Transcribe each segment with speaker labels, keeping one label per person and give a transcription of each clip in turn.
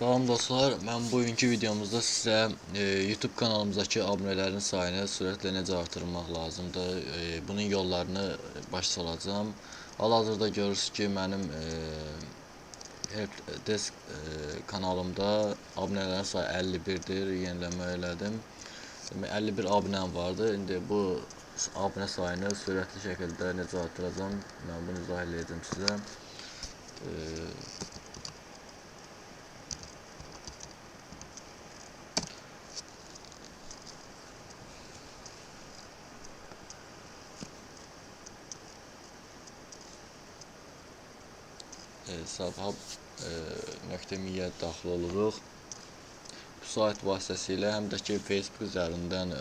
Speaker 1: Salam dostlar, mən bugünkü videomuzda sizə YouTube kanalımızdakı abunələrin sayını sürətlə necə artırmaq lazımdır, bunun yollarını baş salacağım. Hal-hazırda görürsünüz ki, mənim Helpdesk kanalımda abunələrin sayı 51-dir, yeniləmə elədim. 51 abunəm vardı. İndi bu abunə sayını sürətli şəkildə necə artıracağım, mən bunu izah edəcəm sizə. Safhab.me-yə daxil oluruq. Bu sayt vasitəsilə həm də ki Facebook üzərindən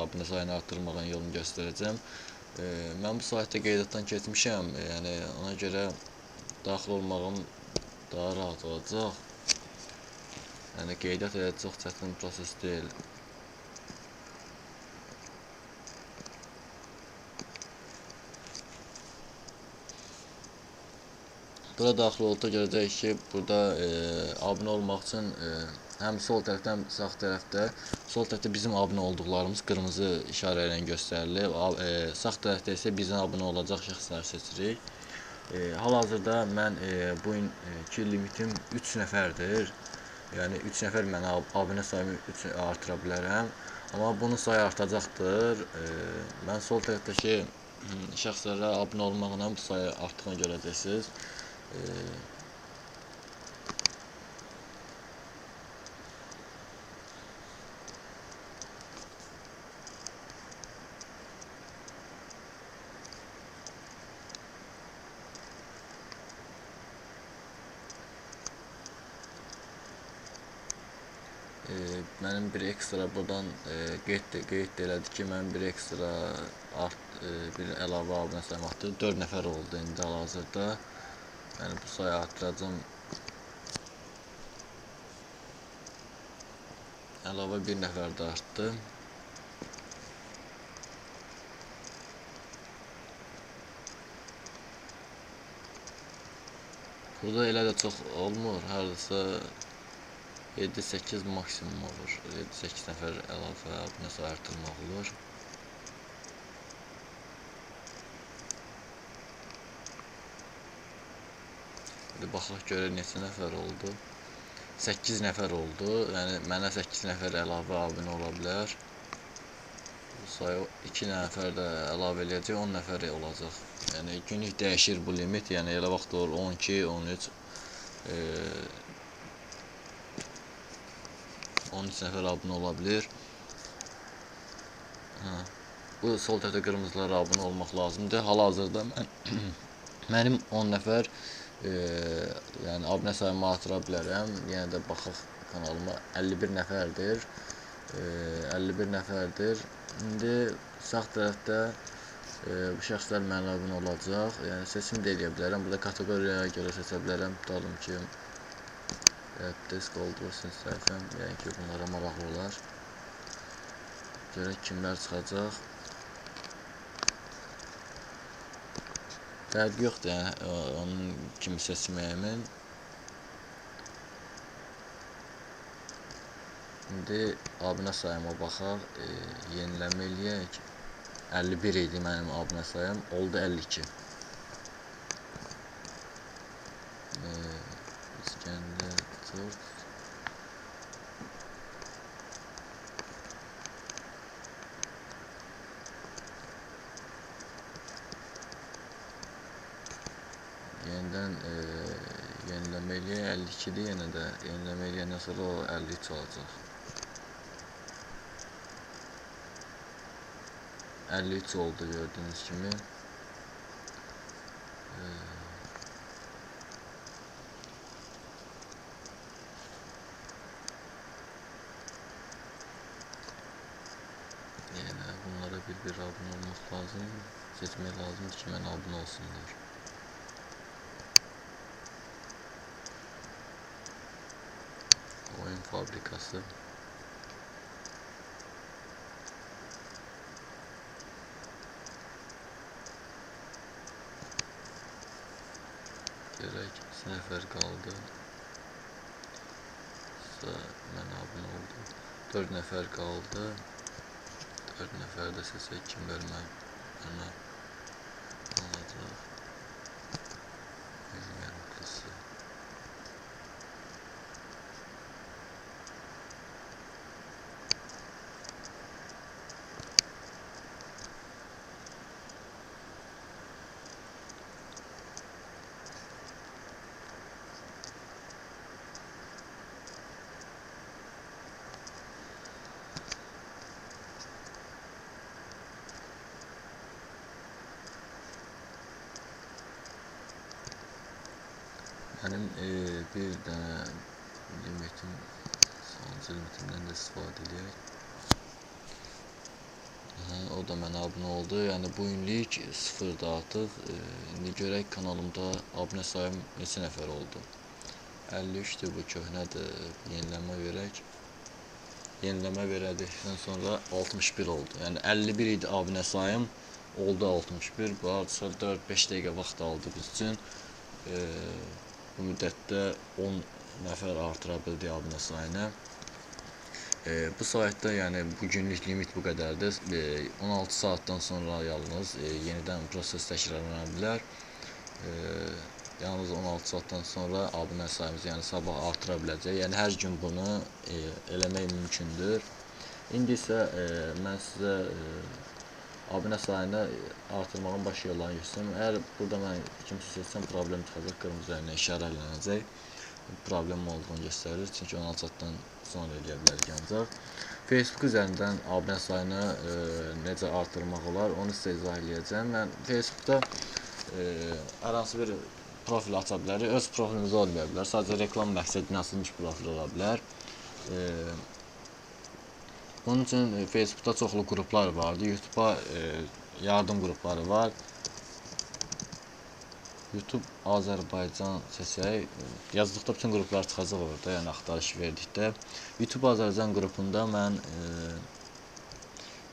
Speaker 1: abunə sayını artırmağın yolunu göstərəcəm. Mən bu saytda qeydiyyatdan keçmişəm, yəni ona görə daxil olmağım daha rahat olacaq. Yəni qeydiyyat elə çox çətin proses deyil. Bura daxil olduqda görəcək ki, burada abunə olmaq üçün həm sol tərəfdə, həm sağ tərəfdə. Sol tərəfdə bizim abunə olduqlarımız qırmızı işarə ilə göstərilir. Sağ tərəfdə isə bizdən abunə olacaq şəxsləri seçirik. Hal-hazırda mən bugünkü limitim 3 nəfərdir. Yəni 3 nəfər mən abunə sayımı artıra bilərəm. Amma bunun sayı artacaqdır. Mən sol tərəfdəki şəxslərə abunə olmaqla bu sayı artdığını görəcəksiniz. Mənim bir ekstra buradan qeyd elədi ki, mən bir ekstra bir əlavə abunə sayım artdı. 4 nəfər oldu indi hal-hazırda. Yəni bu sayı artıracağım. Əlavə bir nəfər də artdı. Burada elə də çox olmur. Hardasa 7-8 maksimum olur. 7-8 nəfər əlavə abunə sayı artırmaq olur. Baxaq görək neçə nəfər oldu. 8 nəfər oldu. Yəni mənə 8 nəfər əlavə abunə ola bilər. Bu sayı 2 nəfər də əlavə eləyəcək, 10 nəfər olacaq. Yəni günlük dəyişir bu limit. Yəni elə vaxt olur 12, 13 13 nəfər abunə ola bilir. Bu sol tərəfdə qırmızılara abunə olmaq lazımdır. Hal-hazırda mənim 10 nəfər yəni abunə sayımı artıra bilərəm. Yenə də baxaq kanalıma 51 nəfərdir. 51 nəfərdir. İndi sağ tərəfdə bu şəxslər mənə abunə olacaq. Yəni seçim də edə bilərəm. Burada kateqoriyaya görə seçə bilərəm. Tutalım ki, Helpdesk olduğu üçün səhifəm. Yəni ki, bunlara maraqlı olar. Görək kimlər çıxacaq. Fərqi yoxdur, yəni onun kimi seçməyimin. İndi abunə sayıma baxaq, yeniləmə eləyək. 51 idi mənim abunə sayım, oldu 52. İskəndər Turk. Yenidən yeniləmə eləyək, 52-dir yenə də. Yeniləmə eləyəndən sonra o 53 olacaq. 53 oldu gördüyünüz kimi. Yəni bunlara bir abunə olmaq lazım. Seçmək lazımdır ki, mən abunə olsunlar. Oyun fabrikası. Görək, 2 nəfər qaldı. mən abunə oldum. 4 nəfər qaldı. 4 nəfər də seçək, kimlər mənə alacaq. Bilməyəm qısı. Mənim bir dənə limitim, sonuncu limitimdən də istifadə edək. O da mənə abunə oldu. Yəni bu günlük 0-da artıq. İndi görək kanalımda abunə sayım neçə nəfər oldu. 53-dür, bu köhnədir. Yeniləmə verək. Yeniləmə verədikdən sonra 61 oldu. Yəni 51 idi abunə sayım, oldu 61. Bu hardasa 4-5 dəqiqə vaxt aldı biz üçün. Bu müddətdə 10 nəfər artıra bildik abunə sayını. Bu saytda yəni bu günlük limit bu qədərdir. 16 saatdan sonra yalnız yenidən proses təkrarlana bilər. Yalnız 16 saatdan sonra abunə sayımızı yəni sabah artıra biləcək. Yəni hər gün bunu eləmək mümkündür. İndi isə mən sizə abunə sayını artırmağın baş yollarını göstərim. Əgər burada mən kimsə seçsəm problem çıxacaq, qırmızı rənglə işarələnəcək. Problem olduğunu göstərir, çünki 16 saatdan sonra eləyə bilərik ancaq. Facebook üzərindən abunə sayını necə artırmaq olar, onu sizə izah edəcəm. Mən Facebookda hər hansı bir profil aça bilərik. Öz profilimiz olmaya bilər, sadəcə reklam məqsədinə açılmış profil ola bilər. Bunun üçün Facebookda çoxlu qruplar vardır. YouTube'a yardım qrupları var. YouTube Azərbaycan seçək. Yazdıqda bütün qruplar çıxacaq orada, yəni axtarış verdikdə. YouTube Azərbaycan qrupunda mən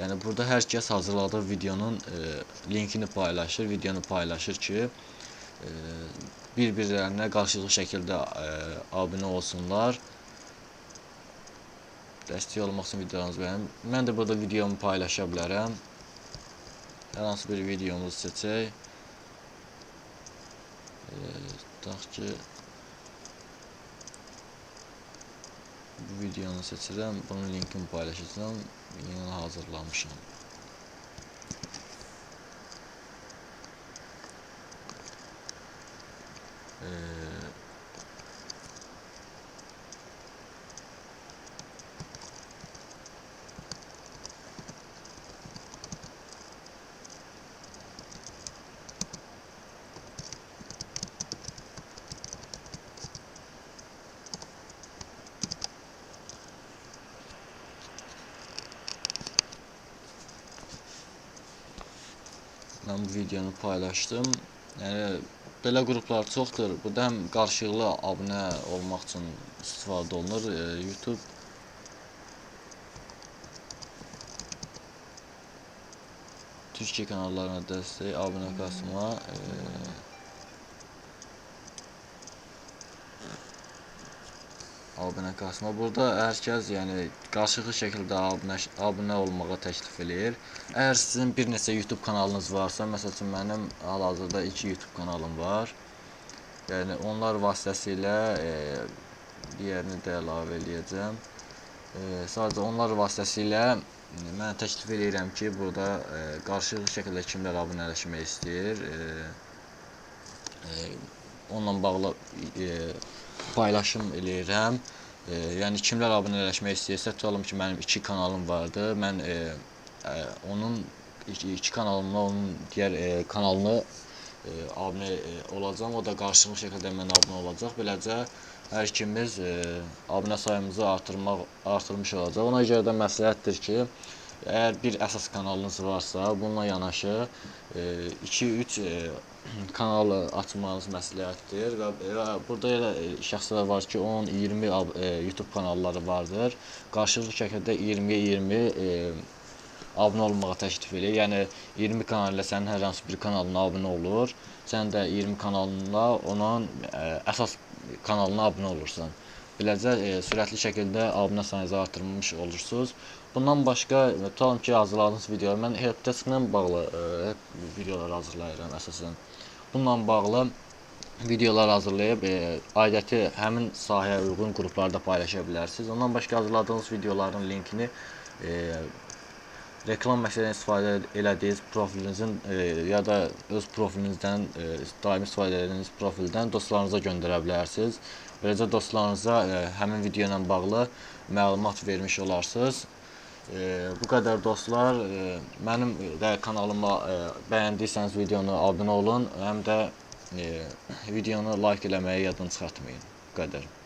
Speaker 1: yəni burada hər kəs hazırladığı videonun linkini paylaşır, videonu paylaşır ki, bir-birlərinə qarşılıqlı şəkildə abunə olsunlar. Dəstək olmaq üçün videolarınızı bəyənin. Mən də burada videomu paylaşa bilərəm. Hər hansı bir videomuzu seçək. Tutaq ki, bu videonu seçirəm. Bunun linkini paylaşacağım. Yeni hazırlamışam. Mən bu videonu paylaşdım. Yəni belə qruplar çoxdur. Burada həm qarşılıqlı abunə olmaq üçün istifadə olunur. YouTube Türkiyə kanallarına dəstək, abunə qasma. Abunə qasma. Burada hər kəs yəni qarşılıqlı şəkildə abunə olmağa təklif eləyir. Əgər sizin bir neçə YouTube kanalınız varsa, məsəl üçün mənim hal-hazırda 2 YouTube kanalım var. Yəni onlar vasitəsilə digərini də əlavə eləyəcəm. Sadəcə onlar vasitəsilə mən təklif eləyirəm ki, burada qarşılıqlı şəkildə kimlər abunələşmək istəyir, onunla bağlı paylaşım eləyirəm. Yəni kimlər abunələşmək istəyirsə, tutalım ki, mənim 2 kanalım vardı. Mən onun 2 kanalımla onun digər kanalını abunə olacağam. O da qarşılıqlı şəkildə mənə abunə olacaq. Beləcə hər ikimiz abunə sayımızı artırmış olacaq. Ona görə də məsləhətdir ki, əgər bir əsas kanalınız varsa, bununla yanaşı 2-3 kanalı açmanız məsləhətdir və burada elə şəxslər var ki, 10-20 YouTube kanalları vardır. Qarşılıqlı şəkildə 20-20 abunə olmağa təklif edir. Yəni 20 kanal ilə sənin hər hansı bir kanalına abunə olur. Sən də 20 kanalına onun əsas kanalına abunə olursan. beləcə sürətli şəkildə abunə sayınızı artırmış olursunuz. Bundan başqa, tutalım ki, hazırladığınız videolar, mən helpdesk-lə bağlı videolar hazırlayıram əsasən. Bununla bağlı videolar hazırlayıb aidiyyəti həmin sahəyə uyğun qruplarda paylaşa bilərsiniz. Ondan başqa hazırladığınız videoların linkini reklam məqsədilə istifadə elədiyiniz profilinizin ya da öz profilinizdən, daimi istifadə etdiyiniz profildən dostlarınıza göndərə bilərsiniz. Beləcə dostlarınıza həmin video ilə bağlı məlumat vermiş olarsınız. Bu qədər dostlar. Mənim də kanalıma bəyəndiysəniz videonu abunə olun, həm də videonu like eləməyi yaddan çıxartmayın. Bu qədər.